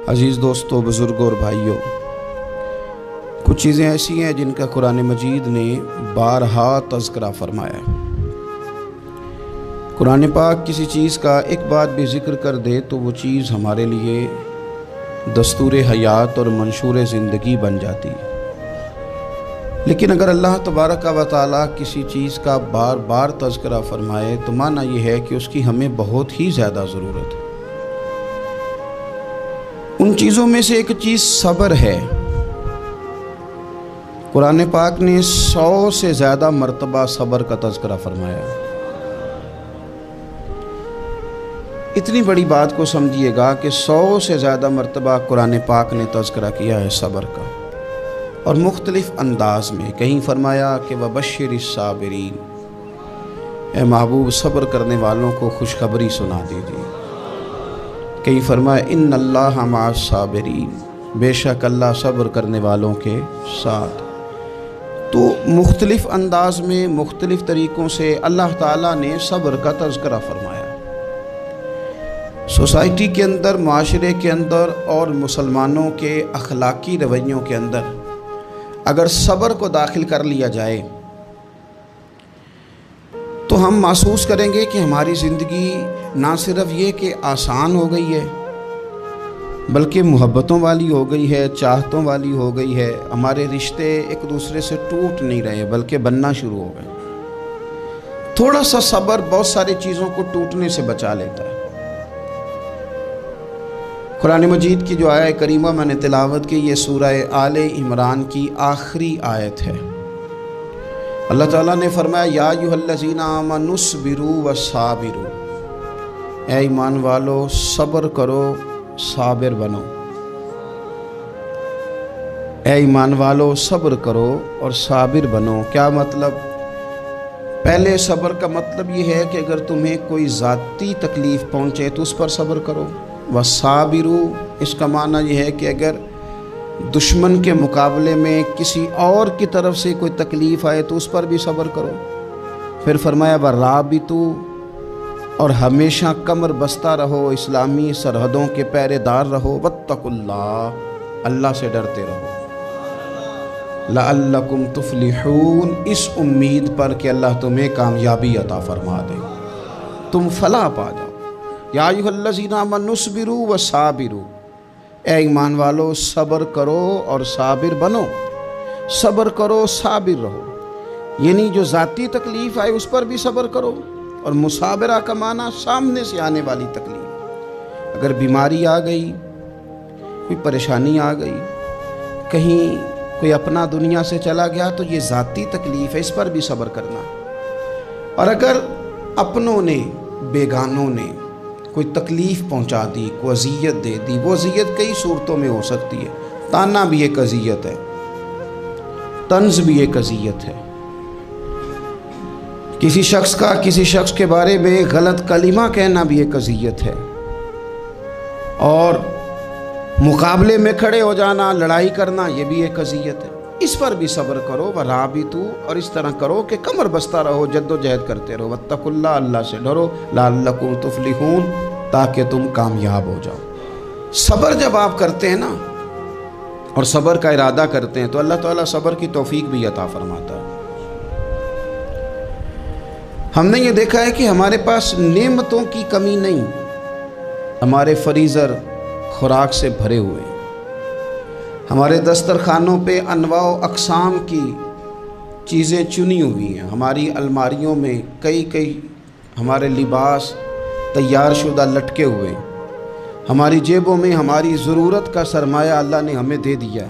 عزیز دوستو، بزرگوں اور بھائیوں، کچھ چیزیں ایسی ہیں جن کا قرآن مجید نے بارہا تذکرہ فرمایا ہے۔ قرآن پاک کسی چیز کا ایک بات بھی ذکر کر دے تو وہ چیز ہمارے لیے دستور حیات اور منشور زندگی بن جاتی ہے۔ لیکن اگر اللہ تبارک و تعالیٰ کسی چیز کا بار بار تذکرہ فرمائے تو معنی یہ ہے کہ اس کی ہمیں بہت ہی زیادہ ضرورت ہے۔ ان چیزوں میں سے ایک چیز صبر ہے۔ قرآن پاک نے 100 سے زیادہ مرتبہ صبر کا تذکرہ فرمایا۔ اتنی بڑی بات کو سمجھیے گا کہ 100 سے زیادہ مرتبہ قرآن پاک نے تذکرہ کیا ہے صبر کا، اور مختلف انداز میں۔ کہیں فرمایا کہ وَبَشِّرِ الصَّابِرِينَ، اے محبوب صبر کرنے والوں کو خوشخبری سنا دیجیے۔ کہیں فرمایا اِنَّ اللَّهَ مَعَ الصَّابِرِينَ، بے شک اللہ صبر کرنے والوں کے ساتھ۔ تو مختلف انداز میں، مختلف طریقوں سے اللہ تعالیٰ نے صبر کا تذکرہ فرمایا۔ سوسائٹی کے اندر، معاشرے کے اندر اور مسلمانوں کے اخلاقی رویوں کے اندر اگر صبر کو داخل کر لیا جائے تو ہم محسوس کریں گے کہ ہماری زندگی نہ صرف یہ کہ آسان ہو گئی ہے بلکہ محبتوں والی ہو گئی ہے، چاہتوں والی ہو گئی ہے۔ ہمارے رشتے ایک دوسرے سے ٹوٹ نہیں رہے بلکہ بننا شروع ہو گئے۔ تھوڑا سا صبر بہت ساری چیزوں کو ٹوٹنے سے بچا لیتا ہے۔ قرآن مجید کی جو آیت کریمہ میں نے تلاوت کی، یہ سورہ آل عمران کی آخری آیت ہے۔ اللہ تعالیٰ نے فرمایا یا ایھا الذین آمنوا اصبروا وصابروا، اے ایمان والو صبر کرو، صابر بنو۔ اے ایمان والو صبر کرو اور صابر بنو۔ کیا مطلب؟ پہلے صبر کا مطلب یہ ہے کہ اگر تمہیں کوئی ذاتی تکلیف پہنچے تو اس پر صبر کرو۔ وَصَابِرُوا، اس کا معنی یہ ہے کہ اگر دشمن کے مقابلے میں کسی اور کی طرف سے کوئی تکلیف آئے تو اس پر بھی صبر کرو۔ پھر فرمایا وَرَابِطُوا، اور ہمیشہ کمر بستہ رہو، اسلامی سرحدوں کے پہرے دار رہو۔ وَاتَّقُوا اللَّهَ، اللہ سے ڈرتے رہو۔ لَعَلَّكُمْ تُفْلِحُونَ، اس امید پر کہ اللہ تمہیں کامیابی عطا فرما دے، تم فلاح پا جاؤ۔ یا ایھا الذین آمنوا اصبروا وصابروا، اے ایمان والو صبر کرو اور صابر بنو۔ صبر کرو، صابر رہو، یعنی جو ذاتی تکلیف آئے اس پر بھی صبر کرو۔ اور مصابرہ کا معنی سامنے سے آنے والی تکلیف۔ اگر بیماری آ گئی، کوئی پریشانی آ گئی، کہیں کوئی اپنا دنیا سے چلا گیا تو یہ ذاتی تکلیف ہے، اس پر بھی صبر کرنا۔ اور اگر اپنوں نے، بیگانوں نے کوئی تکلیف پہنچا دی، کوئی اذیت دے دی، وہ اذیت کئی صورتوں میں ہو سکتی ہے۔ تانا بھی ایک اذیت ہے، طنز بھی ایک اذیت ہے، کسی شخص کے بارے میں غلط کلمہ کہنا بھی ایک اذیت ہے، اور مقابلے میں کھڑے ہو جانا، لڑائی کرنا، یہ بھی ایک اذیت ہے۔ اس پر بھی صبر کرو۔ وَرَابِطُوا، اور اس طرح کرو کہ کمر بستہ رہو، جد و جہد کرتے رہو۔ وَاتَّقُوا اللَّهَ، اللہ سے ڈرو۔ لَعَلَّكُمْ تُفْلِحُونَ، تاکہ تم کامیاب ہو جاؤ۔ صبر جب آپ کرتے ہیں نا، اور صبر کا ارادہ کرتے ہیں تو اللہ تعالیٰ صبر کی توفیق بھی عطا فرماتا ہے۔ ہم نے یہ دیکھا ہے کہ ہمارے پاس نعمتوں کی کمی نہیں، ہمارے فریزر خوراک سے بھرے ہوئے ہیں، ہمارے دسترخوانوں پہ انواع و اقسام کی چیزیں چنی ہوئی ہیں، ہماری الماریوں میں کئی ہمارے لباس تیار شدہ لٹکے ہوئے ہیں، ہماری جیبوں میں ہماری ضرورت کا سرمایہ اللہ نے ہمیں دے دیا۔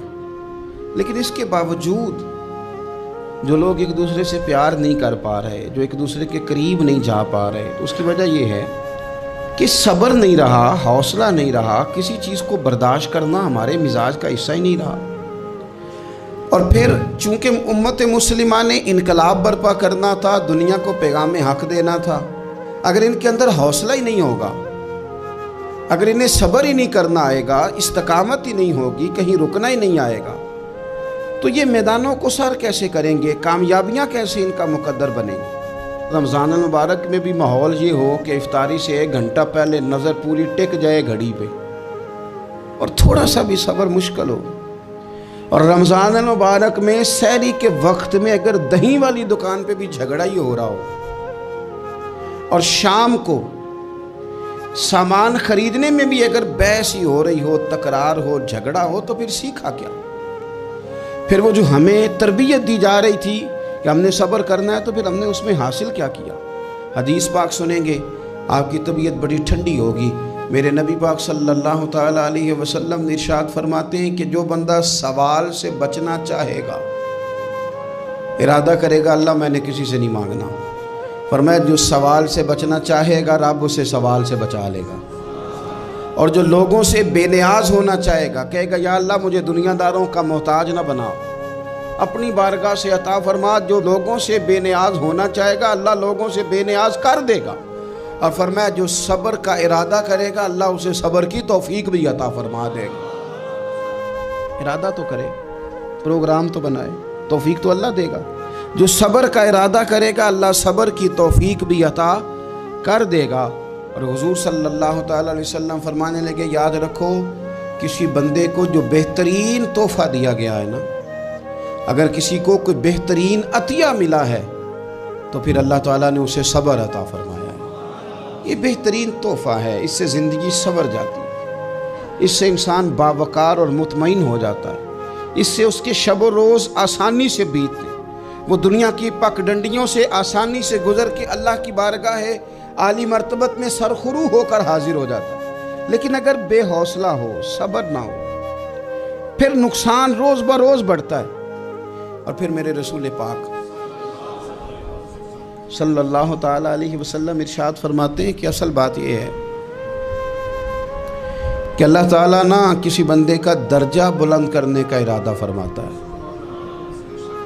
لیکن اس کے باوجود جو لوگ ایک دوسرے سے پیار نہیں کر پا رہے، جو ایک دوسرے کے قریب نہیں جا پا رہے، تو اس کی وجہ یہ ہے کہ صبر نہیں رہا، حوصلہ نہیں رہا، کسی چیز کو برداشت کرنا ہمارے مزاج کا حصہ ہی نہیں رہا۔ اور پھر چونکہ امت مسلمہ نے انقلاب برپا کرنا تھا، دنیا کو پیغام حق دینا تھا، اگر ان کے اندر حوصلہ ہی نہیں ہوگا، اگر انہیں صبر ہی نہیں کرنا آئے گا، استقامت ہی نہیں ہوگی، کہیں رکنا ہی نہیں آئے گا، تو یہ میدانوں کو سر کیسے کریں گے؟ کامیابیاں کیسے ان کا مقدر بنیں گی؟ رمضان المبارک میں بھی ماحول یہ ہو کہ افطاری سے 1 گھنٹہ پہلے نظر پوری ٹک جائے گھڑی پہ، اور تھوڑا سا بھی صبر مشکل ہو. اور رمضان المبارک میں سحری کے وقت میں اگر دہی والی دکان پہ بھی جھگڑا ہی ہو رہا ہو اور شام کو سامان خریدنے میں بھی اگر بحث ہی ہو رہی ہو، تکرار ہو، جھگڑا ہو، تو پھر سیکھا کیا؟ پھر وہ جو ہمیں تربیت دی جا رہی تھی کہ ہم نے صبر کرنا ہے، تو پھر ہم نے اس میں حاصل کیا کیا؟ حدیث پاک سنیں گے آپ کی طبیعت بڑی ٹھنڈی ہوگی. میرے نبی پاک صلی اللہ تعالیٰ علیہ وسلم نے ارشاد فرماتے ہیں کہ جو بندہ سوال سے بچنا چاہے گا، ارادہ کرے گا اللہ میں نے کسی سے نہیں مانگنا، فرمایا جو سوال سے بچنا چاہے گا رب اسے سوال سے بچا لے گا. اور جو لوگوں سے بے نیاز ہونا چاہے گا، کہے گا یا اللہ مجھے دنیا داروں کا محتاج نہ بنا، اپنی بارگاہ سے عطا فرما. جو لوگوں سے بے نیاز ہونا چاہے گا اللہ لوگوں سے بے نیاز کر دے گا. اور فرمایا جو صبر کا ارادہ کرے گا اللہ اسے صبر کی توفیق بھی عطا فرما دے گا. ارادہ تو کرے، پروگرام تو بنائے، توفیق تو اللہ دے گا. جو صبر کا ارادہ کرے گا اللہ صبر کی توفیق بھی عطا کر دے گا. اور حضور صلی اللہ تعالیٰ علیہ وسلم فرمانے لگے یاد رکھو کسی بندے کو جو بہترین تحفہ دیا گیا ہے نا، اگر کسی کو کوئی بہترین عطیہ ملا ہے تو پھر اللہ تعالیٰ نے اسے صبر عطا فرمایا ہے. یہ بہترین تحفہ ہے، اس سے زندگی سنور جاتی ہے، اس سے انسان باوقار اور مطمئن ہو جاتا ہے، اس سے اس کے شب و روز آسانی سے بیتتے، وہ دنیا کی پک ڈنڈیوں سے آسانی سے گزر کے اللہ کی بارگاہ ہے عالی مرتبت میں سرخرو ہو کر حاضر ہو جاتا ہے. لیکن اگر بے حوصلہ ہو، صبر نہ ہو، پھر نقصان روز بروز بڑھتا ہے. اور پھر میرے رسول پاک صلی اللہ تعالیٰ علیہ وسلم ارشاد فرماتے ہیں کہ اصل بات یہ ہے کہ اللہ تعالیٰ نہ کسی بندے کا درجہ بلند کرنے کا ارادہ فرماتا ہے،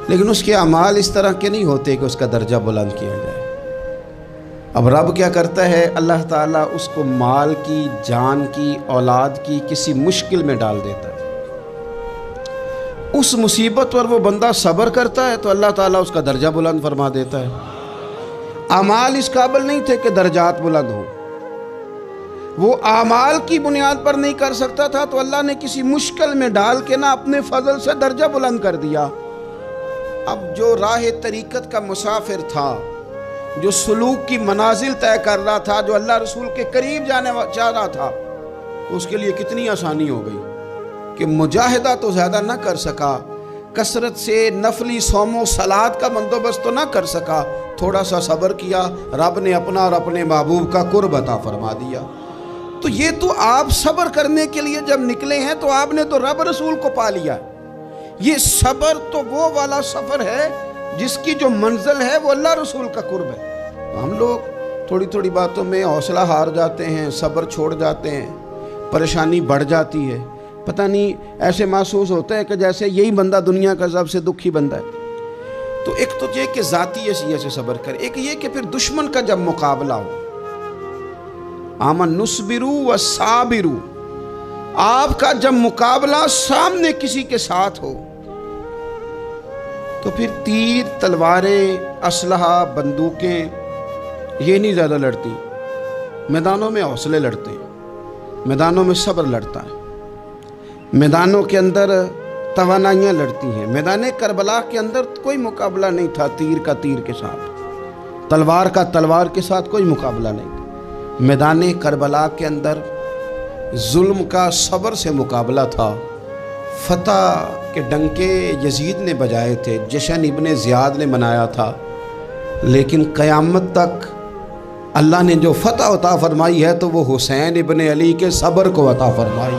لیکن اس کے اعمال اس طرح کے نہیں ہوتے کہ اس کا درجہ بلند کیا جائے. اب رب کیا کرتا ہے؟ اللہ تعالیٰ اس کو مال کی، جان کی، اولاد کی کسی مشکل میں ڈال دیتا ہے. اس مصیبت پر وہ بندہ صبر کرتا ہے تو اللہ تعالیٰ اس کا درجہ بلند فرما دیتا ہے. اعمال اس قابل نہیں تھے کہ درجات بلند ہوں، وہ اعمال کی بنیاد پر نہیں کر سکتا تھا تو اللہ نے کسی مشکل میں ڈال کے نہ اپنے فضل سے درجہ بلند کر دیا. اب جو راہ طریقت کا مسافر تھا، جو سلوک کی منازل طے کر رہا تھا، جو اللہ رسول کے قریب جانے چاہ رہا تھا، اس کے لیے کتنی آسانی ہو گئی کہ مجاہدہ تو زیادہ نہ کر سکا، کثرت سے نفلی صوم و صلات کا بندوبست تو نہ کر سکا، تھوڑا سا صبر کیا، رب نے اپنا اور اپنے محبوب کا قرب عطا فرما دیا. تو یہ تو آپ صبر کرنے کے لیے جب نکلے ہیں تو آپ نے تو رب رسول کو پا لیا. یہ صبر تو وہ والا سفر ہے جس کی جو منزل ہے وہ اللہ رسول کا قرب ہے. ہم لوگ تھوڑی تھوڑی باتوں میں حوصلہ ہار جاتے ہیں، صبر چھوڑ جاتے ہیں، پریشانی بڑھ جاتی ہے. پتہ نہیں ایسے محسوس ہوتا ہے کہ جیسے یہی بندہ دنیا کا سب سے دکھی بندہ ہے. تو ایک تو یہ کہ ذاتی حیثیت سے صبر کرے، ایک یہ کہ پھر دشمن کا جب مقابلہ ہو، آمن نصبرو و صابرو، آپ کا جب مقابلہ سامنے کسی کے ساتھ ہو تو پھر تیر، تلواریں، اسلحہ، بندوقیں یہ نہیں زیادہ لڑتی. میدانوں میں حوصلے لڑتے ہیں، میدانوں میں صبر لڑتا ہے، میدانوں کے اندر توانائیاں لڑتی ہیں. میدان کربلا کے اندر کوئی مقابلہ نہیں تھا تیر کا تیر کے ساتھ، تلوار کا تلوار کے ساتھ کوئی مقابلہ نہیں تھا. میدان کربلا کے اندر ظلم کا صبر سے مقابلہ تھا. فتح کے ڈنکے یزید نے بجائے تھے، جشن ابن زیاد نے منایا تھا، لیکن قیامت تک اللہ نے جو فتح عطا فرمائی ہے تو وہ حسین ابن علی کے صبر کو عطا فرمائی.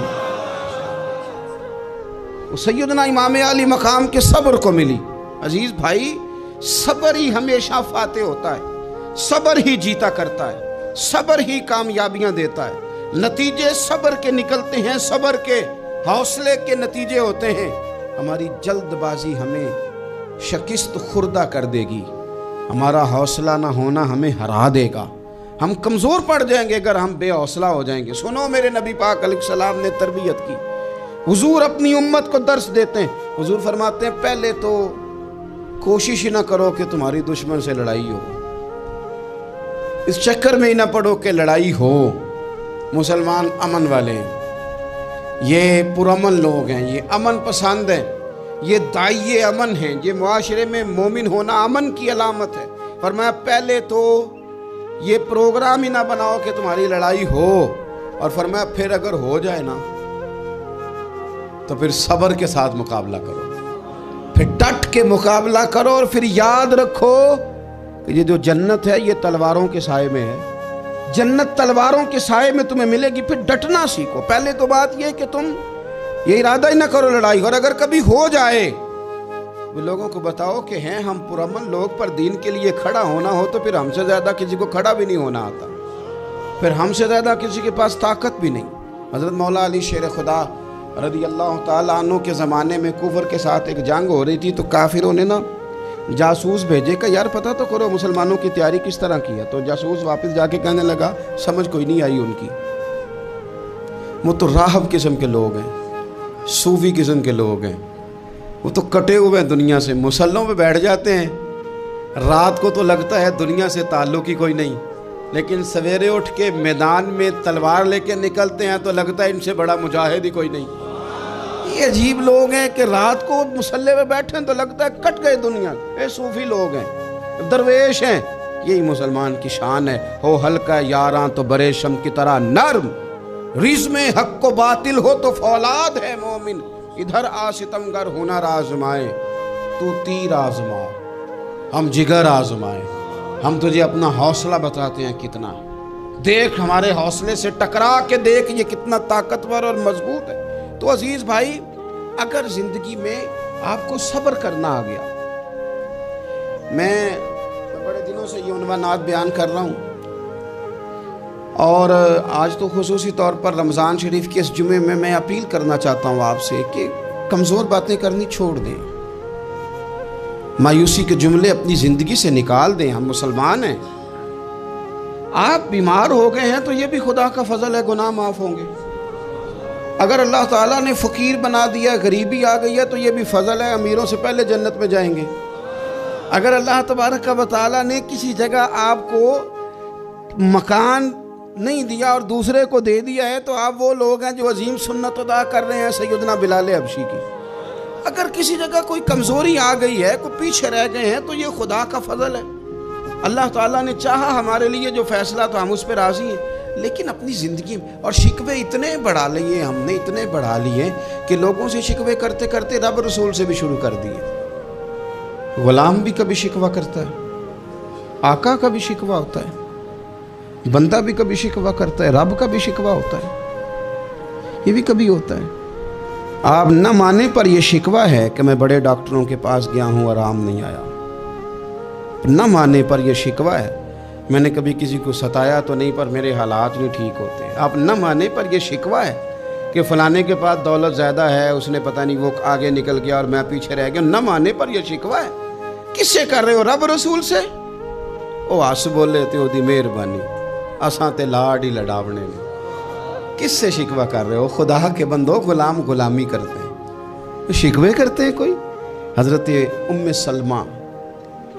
سیدنا امام علی مقام کے صبر کو ملی. عزیز بھائی، صبر ہی ہمیشہ فاتح ہوتا ہے، صبر ہی جیتا کرتا ہے، صبر ہی کامیابیاں دیتا ہے. نتیجے صبر کے نکلتے ہیں، صبر کے حوصلے کے نتیجے ہوتے ہیں. ہماری جلد بازی ہمیں شکست خوردہ کر دے گی، ہمارا حوصلہ نہ ہونا ہمیں ہرا دے گا. ہم کمزور پڑ جائیں گے اگر ہم بے حوصلہ ہو جائیں گے. سنو، میرے نبی پاک علیہ السلام نے تربیت کی. حضور اپنی امت کو درس دیتے ہیں. حضور فرماتے ہیں پہلے تو کوشش ہی نہ کرو کہ تمہاری دشمن سے لڑائی ہو، اس چکر میں ہی نہ پڑو کہ لڑائی ہو. مسلمان امن والے ہیں، یہ پرامن لوگ ہیں، یہ امن پسند ہیں، یہ داعی امن ہیں، یہ معاشرے میں مومن ہونا امن کی علامت ہے۔ فرمایا پہلے تو یہ پروگرام ہی نہ بناؤ کہ تمہاری لڑائی ہو، اور فرمایا پھر اگر ہو جائے نا تو پھر صبر کے ساتھ مقابلہ کرو، پھر ڈٹ کے مقابلہ کرو، اور پھر یاد رکھو کہ یہ جو جنت ہے یہ تلواروں کے سائے میں ہے، جنت تلواروں کے سائے میں تمہیں ملے گی۔ پھر ڈٹنا سیکھو۔ پہلے تو بات یہ کہ تم یہ ارادہ ہی نہ کرو لڑائی، اور اگر کبھی ہو جائے وہ لوگوں کو بتاؤ کہ ہیں ہم پرامن لوگ، پر دین کے لیے کھڑا ہونا ہو تو پھر ہم سے زیادہ کسی کو کھڑا بھی نہیں ہونا آتا، پھر ہم سے زیادہ کسی کے پاس طاقت بھی نہیں۔ حضرت مولا علی شیر خدا رضی اللہ تعالیٰ عنہ کے زمانے میں کفر کے ساتھ ایک جنگ ہو رہی تھی، تو کافروں نے نا جاسوس بھیجے کہ یار پتہ تو کرو مسلمانوں کی تیاری کس طرح کی ہے۔ تو جاسوس واپس جا کے کہنے لگا سمجھ کوئی نہیں آئی ان کی، وہ تو راہب قسم کے لوگ ہیں، صوفی قسم کے لوگ ہیں، وہ تو کٹے ہوئے ہیں دنیا سے، مسلوں پہ بیٹھ جاتے ہیں، رات کو تو لگتا ہے دنیا سے تعلق ہی کوئی نہیں، لیکن سویرے اٹھ کے میدان میں تلوار لے کے نکلتے ہیں تو لگتا ہے ان سے بڑا مجاہد ہی کوئی نہیں۔ یہ عجیب لوگ ہیں کہ رات کو مسلح پہ بیٹھے ہیں تو لگتا ہے کٹ گئے دنیا، یہ صوفی لوگ ہیں، درویش ہیں۔ یہی مسلمان کی شان ہے، ہو ہلکا یاراں تو برے شم کی طرح نرم، رزم حق و باطل ہو تو فولاد ہے مومن، ادھر آ ستمگر ہنر آزمائے تو تیر آزما، ہم جگر آزمائے، ہم تجھے اپنا حوصلہ بتاتے ہیں کتنا، دیکھ ہمارے حوصلے سے ٹکرا کے دیکھ یہ کتنا طاقتور اور مضبوط ہے۔ تو عزیز بھائی، اگر زندگی میں آپ کو صبر کرنا آ گیا، میں بڑے دنوں سے یہ عنوانات بیان کر رہا ہوں، اور آج تو خصوصی طور پر رمضان شریف کے اس جمعے میں اپیل کرنا چاہتا ہوں آپ سے کہ کمزور باتیں کرنی چھوڑ دیں، مایوسی کے جملے اپنی زندگی سے نکال دیں۔ ہم مسلمان ہیں، آپ بیمار ہو گئے ہیں تو یہ بھی خدا کا فضل ہے، گناہ معاف ہوں گے۔ اگر اللہ تعالیٰ نے فقیر بنا دیا، غریبی آ گئی ہے تو یہ بھی فضل ہے، امیروں سے پہلے جنت میں جائیں گے۔ اگر اللہ تبارک و تعالیٰ نے کسی جگہ آپ کو مکان نہیں دیا اور دوسرے کو دے دیا ہے تو آپ وہ لوگ ہیں جو عظیم سنت ادا کر رہے ہیں سیدنا بلال حبشی کی۔ اگر کسی جگہ کوئی کمزوری آ گئی ہے، کوئی پیچھے رہ گئے ہیں تو یہ خدا کا فضل ہے۔ اللہ تعالیٰ نے چاہا ہمارے لیے جو فیصلہ تو ہم اس پہ راضی ہیں، لیکن اپنی زندگی میں اور شکوے اتنے بڑھا لیے ہم نے، اتنے بڑھا لیے کہ لوگوں سے شکوے کرتے کرتے رب رسول سے بھی شروع کر دیے۔ غلام بھی کبھی شکوہ کرتا ہے، آقا کا بھی شکوہ ہوتا ہے، بندہ بھی کبھی شکوہ کرتا ہے، رب کا بھی شکوہ ہوتا ہے، یہ بھی کبھی ہوتا ہے۔ آپ نہ مانے پر یہ شکوہ ہے کہ میں بڑے ڈاکٹروں کے پاس گیا ہوں آرام نہیں آیا، نہ مانے پر یہ شکوہ ہے میں نے کبھی کسی کو ستایا تو نہیں پر میرے حالات نہیں ٹھیک ہوتے۔ آپ نہ مانے پر یہ شکوہ ہے کہ فلانے کے پاس دولت زیادہ ہے، اس نے پتہ نہیں وہ آگے نکل گیا اور میں پیچھے رہ گیا، نہ مانے پر یہ شکوہ ہے۔ کس سے کر رہے ہو؟ رب رسول سے؟ او آس بولے تے دی مہربانی اساں تے لاڈ ہی لڑاونے نے۔ کس سے شکوہ کر رہے ہو؟ خدا کے بندو، غلام غلامی کرتے ہیں، شکوے کرتے ہیں کوئی؟ حضرت ام سلمہ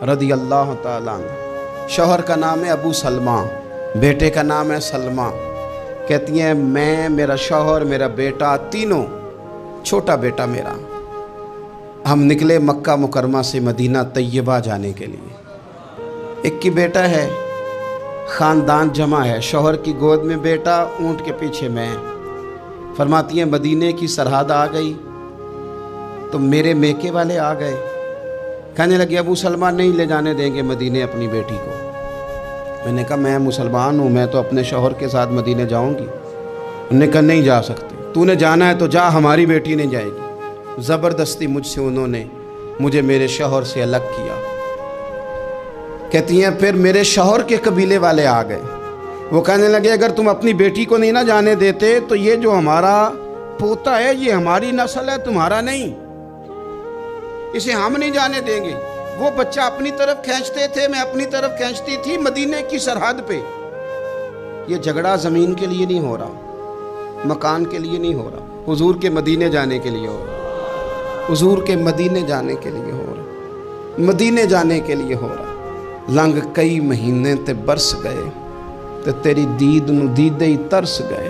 رضی اللہ تعالیٰ عنہ، شوہر کا نام ہے ابو سلمہ، بیٹے کا نام ہے سلمہ، کہتی ہیں میں، میرا شوہر، میرا بیٹا، تینوں، چھوٹا بیٹا میرا، ہم نکلے مکہ مکرمہ سے مدینہ طیبہ جانے کے لیے۔ ایک کی بیٹا ہے، خاندان جمع ہے، شوہر کی گود میں بیٹا، اونٹ کے پیچھے میں۔ فرماتی ہیں مدینے کی سرحد آ گئی تو میرے میکے والے آ گئے، کہنے لگے ابو سلمہ نہیں لے جانے دیں گے مدینے اپنی بیٹی کو۔ میں نے کہا میں مسلمان ہوں، میں تو اپنے شوہر کے ساتھ مدینے جاؤں گی۔ انہوں نے کہا نہیں جا سکتے، تو نے جانا ہے تو جا، ہماری بیٹی نہیں جائے گی۔ زبردستی مجھ سے انہوں نے مجھے میرے شوہر سے الگ کیا۔ کہتی ہیں پھر میرے شوہر کے قبیلے والے آ گئے، وہ کہنے لگے اگر تم اپنی بیٹی کو نہیں نہ جانے دیتے تو یہ جو ہمارا پوتا ہے یہ ہماری نسل ہے، تمہارا نہیں، اسے ہم نہیں جانے دیں گے۔ وہ بچہ اپنی طرف کھینچتے تھے، میں اپنی طرف کھینچتی تھی، مدینے کی سرحد پہ۔ یہ جھگڑا زمین کے لیے نہیں ہو رہا، مکان کے لیے نہیں ہو رہا، حضور کے مدینے جانے کے لیے ہو رہا، حضور کے مدینے جانے کے لیے ہو رہا، مدینے جانے کے لیے ہو رہا۔ لنگ کئی مہینے تے برس گئے تے تیری دید نو دیدے ہی ترس گئے،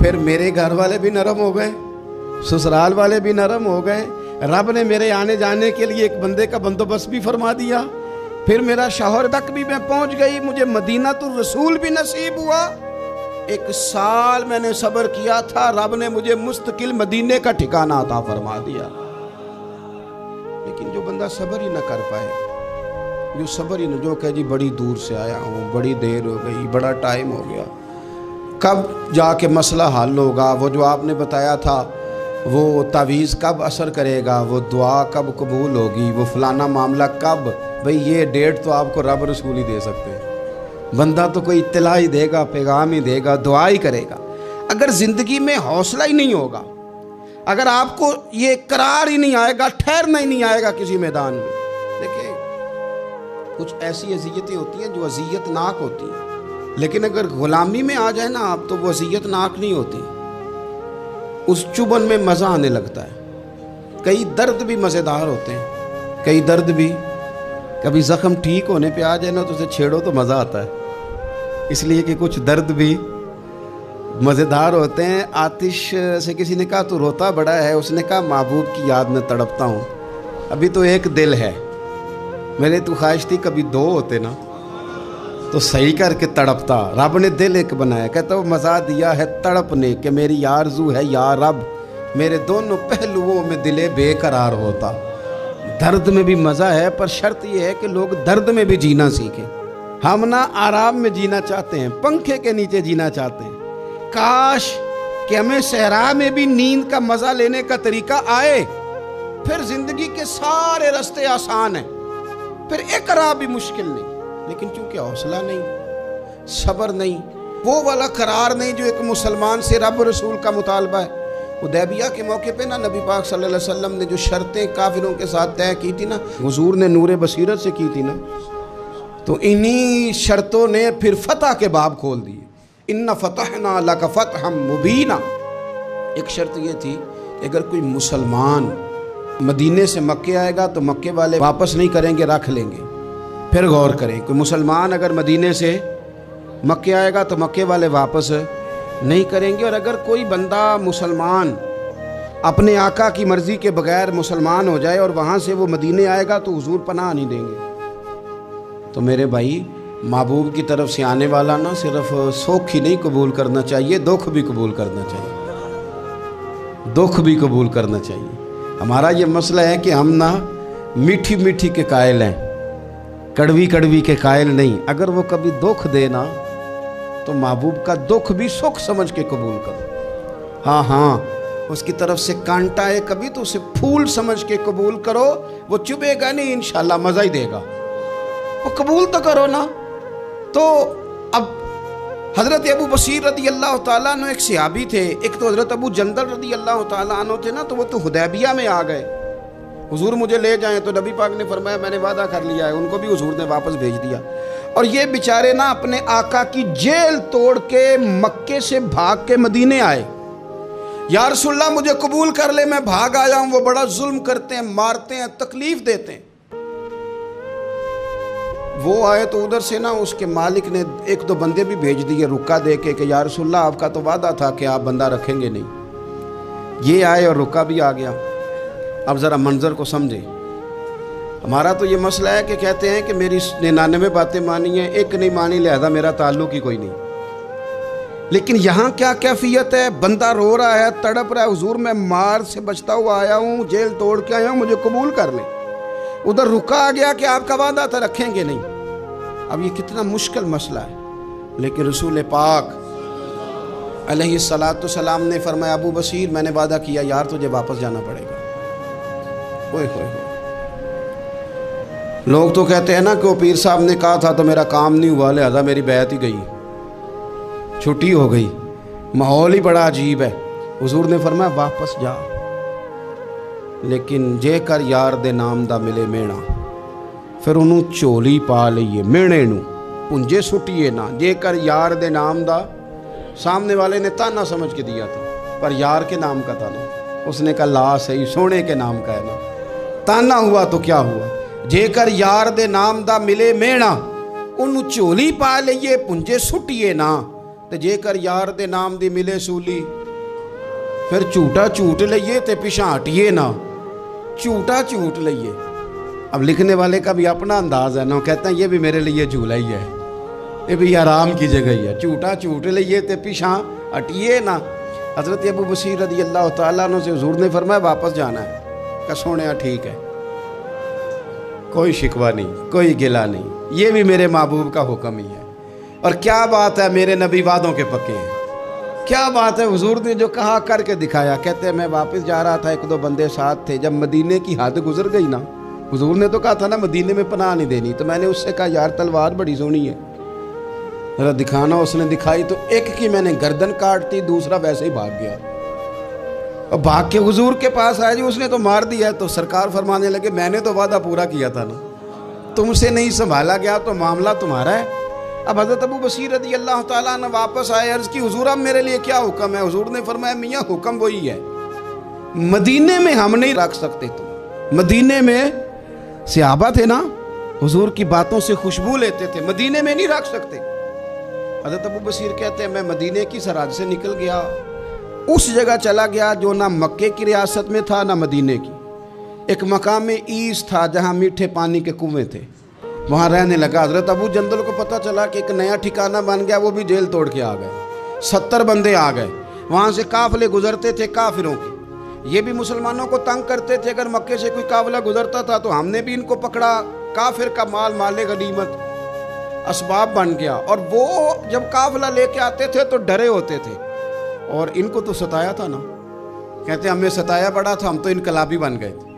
پھر میرے گھر والے بھی نرم ہو گئے، سسرال والے بھی نرم ہو گئے، رب نے میرے آنے جانے کے لیے ایک بندے کا بندوبست بھی فرما دیا، پھر میرا شوہر تک بھی میں پہنچ گئی، مجھے مدینہ الرسول بھی نصیب ہوا۔ 1 سال میں نے صبر کیا تھا، رب نے مجھے مستقل مدینے کا ٹھکانہ عطا فرما دیا۔ لیکن جو بندہ صبر ہی نہ کر پائے، جو صبر ہی نہ، جو کہ جی بڑی دور سے آیا ہوں، بڑی دیر ہو گئی، بڑا ٹائم ہو گیا، کب جا کے مسئلہ حل ہوگا، وہ جو آپ نے بتایا تھا وہ تعویذ کب اثر کرے گا، وہ دعا کب قبول ہوگی، وہ فلانا معاملہ کب، بھئی یہ ڈیٹ تو آپ کو رب رسول ہی دے سکتے ہیں، بندہ تو کوئی اطلاع ہی دے گا، پیغام ہی دے گا، دعا ہی کرے گا۔ اگر زندگی میں حوصلہ ہی نہیں ہوگا، اگر آپ کو یہ قرار ہی نہیں آئے گا، ٹھہرنا ہی نہیں آئے گا کسی میدان میں۔ دیکھیں کچھ ایسی اذیتیں ہوتی ہیں جو اذیت ناک ہوتی ہیں، لیکن اگر غلامی میں آ جائے نا آپ، تو وہ اذیت ناک نہیں ہوتی، اس چبن میں مزہ آنے لگتا ہے۔ کئی درد بھی مزیدار ہوتے ہیں، کئی درد بھی، کبھی زخم ٹھیک ہونے پہ آ جائے نا تو اسے چھیڑو تو مزہ آتا ہے، اس لیے کہ کچھ درد بھی مزیدار ہوتے ہیں۔ آتش سے کسی نے کہا تو روتا بڑا ہے، اس نے کہا محبوب کی یاد میں تڑپتا ہوں، ابھی تو ایک دل ہے، میرے تو خواہش تھی کبھی 2 ہوتے نا تو صحیح کر کے تڑپتا، رب نے دل ایک بنایا، کہتا وہ مزہ دیا ہے تڑپ نے کہ میری آرزو ہے یا رب میرے دونوں پہلوؤں میں دل بے قرار ہوتا۔ درد میں بھی مزہ ہے، پر شرط یہ ہے کہ لوگ درد میں بھی جینا سیکھیں۔ ہم نہ آرام میں جینا چاہتے ہیں، پنکھے کے نیچے جینا چاہتے ہیں، کاش کہ ہمیں صحرا میں بھی نیند کا مزہ لینے کا طریقہ آئے، پھر زندگی کے سارے راستے آسان ہیں، پھر اقرا بھی مشکل نہیں۔ لیکن چونکہ حوصلہ نہیں، صبر نہیں، وہ والا قرار نہیں جو ایک مسلمان سے رب رسول کا مطالبہ ہے۔ حدیبیہ کے موقع پہ نا نبی پاک صلی اللہ علیہ وسلم نے جو شرطیں کافروں کے ساتھ طے کی تھی نا، حضور نے نور بصیرت سے کی تھی نا، تو انہی شرطوں نے پھر فتح کے باب کھول دیے۔ ان فتحنا لک فتحا مبینا۔ ایک شرط یہ تھی کہ اگر کوئی مسلمان مدینے سے مکے آئے گا تو مکے والے واپس نہیں کریں گے، رکھ لیں گے۔ پھر غور کریں، کوئی مسلمان اگر مدینے سے مکے آئے گا تو مکے والے واپس نہیں کریں گے، اور اگر کوئی بندہ مسلمان اپنے آقا کی مرضی کے بغیر مسلمان ہو جائے اور وہاں سے وہ مدینے آئے گا تو حضور پناہ نہیں دیں گے۔ تو میرے بھائی، محبوب کی طرف سے آنے والا نہ صرف سوکھ ہی نہیں قبول کرنا چاہیے، دکھ بھی قبول کرنا چاہیے، دکھ بھی قبول کرنا چاہیے۔ ہمارا یہ مسئلہ ہے کہ ہم نہ میٹھی میٹھی کے قائل ہیں، کڑوی کڑوی کے قائل نہیں۔ اگر وہ کبھی دکھ دے نا تو محبوب کا دکھ بھی سکھ سمجھ کے قبول کرو۔ ہاں اس کی طرف سے کانٹا ہے کبھی تو اسے پھول سمجھ کے قبول کرو، وہ چبھے گا نہیں، انشاءاللہ مزہ ہی دے گا، وہ قبول تو کرو نا۔ تو اب حضرت ابو بصیر رضی اللہ تعالیٰ عنہ ایک صحابی تھے، ایک تو حضرت ابو جندل رضی اللہ تعالیٰ عنہ تھے نا، تو وہ تو حدیبیہ میں آ گئے، حضور مجھے لے جائیں، تو نبی پاک نے فرمایا میں نے وعدہ کر لیا ہے، ان کو بھی حضور نے واپس بھیج دیا۔ اور یہ بیچارے نا اپنے آقا کی جیل توڑ کے مکے سے بھاگ کے مدینے آئے، یا رسول اللہ مجھے قبول کر لے، میں بھاگ آیا ہوں، وہ بڑا ظلم کرتے ہیں، مارتے ہیں، تکلیف دیتے ہیں۔ وہ آئے تو ادھر سے نا اس کے مالک نے 1-2 بندے بھی بھیج دیے رکا دے کے کہ یا رسول اللہ آپ کا تو وعدہ تھا کہ آپ بندہ رکھیں گے نہیں۔ یہ آئے اور رکا بھی آ گیا۔ اب ذرا منظر کو سمجھیں، ہمارا تو یہ مسئلہ ہے کہ کہتے ہیں کہ میری 99 باتیں مانی ہیں، ایک نہیں مانی، لہذا میرا تعلق ہی کوئی نہیں۔ لیکن یہاں کیا کیفیت ہے؟ بندہ رو رہا ہے، تڑپ رہا ہے، حضور میں مار سے بچتا ہوا آیا ہوں، جیل توڑ کے آیا ہوں، مجھے قبول کر لیں۔ ادھر رکا آ گیا کہ آپ کا وعدہ تھا رکھیں گے نہیں۔ اب یہ کتنا مشکل مسئلہ ہے، لیکن رسول پاک علیہ السلام نے فرمایا ابو بصیر میں نے وعدہ کیا یار تجھے واپس جانا پڑے گا۔ لوگ تو کہتے ہیں نا کہ وہ پیر صاحب نے کہا تھا تو میرا کام نہیں ہوا، لہذا میری بیعت ہی گئی، چھٹی ہو گئی، ماحول ہی بڑا عجیب ہے۔ حضور نے فرمایا واپس جا، لیکن جے کر یار دے نام دا ملے مینا، پھر انہوں چولی پا لئیے، مینے نو پنجے سٹیے نا، جے کر یار دے نام دا، سامنے والے نے تانا سمجھ کے دیا تھا، پر یار کے نام کا تانا، اس نے کہا لا صحیح، سونے کے نام کا ہے نا، تانا ہوا تو کیا ہوا، جے کر یار دے نام دا ملے مینا، انہوں چولی پا لئیے پنجے سٹیے نا، تے جے کر یار دے نام دی ملے سولی، پھر جھوٹا جھوٹ لئیے تے پیچھے ہٹیے نہ، جھوٹا جھوٹ لئیے۔ اب لکھنے والے کا بھی اپنا انداز ہے نا، کہتے ہیں یہ بھی میرے لیے جھولا ہی ہے، یہ بھی آرام کی جگہ ہی ہے، جھوٹا جھوٹ لئیے تے پیچھے ہٹیے نہ۔ حضرت ابو بصیر رضی اللہ تعالیٰ عنہ سے حضور نے فرمایا واپس جانا ہے، کہ سونیا ٹھیک ہے، کوئی شکوہ نہیں، کوئی گلہ نہیں، یہ بھی میرے محبوب کا حکم ہی ہے۔ اور کیا بات ہے، میرے نبی وعدوں کے پکے ہیں، کیا بات ہے، حضور نے جو کہا کر کے دکھایا۔ کہتے ہیں میں واپس جا رہا تھا، ایک دو بندے ساتھ تھے، جب مدینے کی حد گزر گئی نا، حضور نے تو کہا تھا نا مدینے میں پناہ نہیں دینی، تو میں نے اس سے کہا یار تلوار بڑی سونی ہے، ذرا دکھانا۔ اس نے دکھائی تو ایک کی میں نے گردن کاٹ دی، دوسرا ویسے ہی بھاگ گیا، اور بھاگ کے حضور کے پاس آیا، جی اس نے تو مار دیا۔ تو سرکار فرمانے لگے میں نے تو وعدہ پورا کیا تھا نا، تم سے نہیں سنبھالا گیا تو معاملہ تمہارا ہے۔ اب حضرت ابو بصیر رضی اللہ تعالیٰ عنہ واپس آئے، عرض کی حضور اب میرے لیے کیا حکم ہے؟ حضور نے فرمایا میاں حکم وہی ہے، مدینے میں ہم نہیں رکھ سکتے، تم مدینے میں صحابہ تھے نا، حضور کی باتوں سے خوشبو لیتے تھے، مدینے میں نہیں رکھ سکتے۔ حضرت ابو بصیر کہتے ہیں میں مدینے کی سرحد سے نکل گیا، اس جگہ چلا گیا جو نہ مکے کی ریاست میں تھا نہ مدینے کی، ایک مقام ایس تھا جہاں میٹھے پانی کے کنویں تھے، وہاں رہنے لگا۔ حضرت ابو جندل کو پتہ چلا کہ ایک نیا ٹھکانہ بن گیا، وہ بھی جیل توڑ کے آ گئے، 70 بندے آ گئے، وہاں سے قافلے گزرتے تھے کافروں کے، یہ بھی مسلمانوں کو تنگ کرتے تھے، اگر مکے سے کوئی قافلہ گزرتا تھا تو ہم نے بھی ان کو پکڑا، کافر کا مال مال غنیمت اسباب بن گیا۔ اور وہ جب قافلہ لے کے آتے تھے تو ڈرے ہوتے تھے، اور ان کو تو ستایا تھا نا، کہتے ہیں ہمیں ستایا بڑا تھا، ہم تو انقلابی بن گئے تھے۔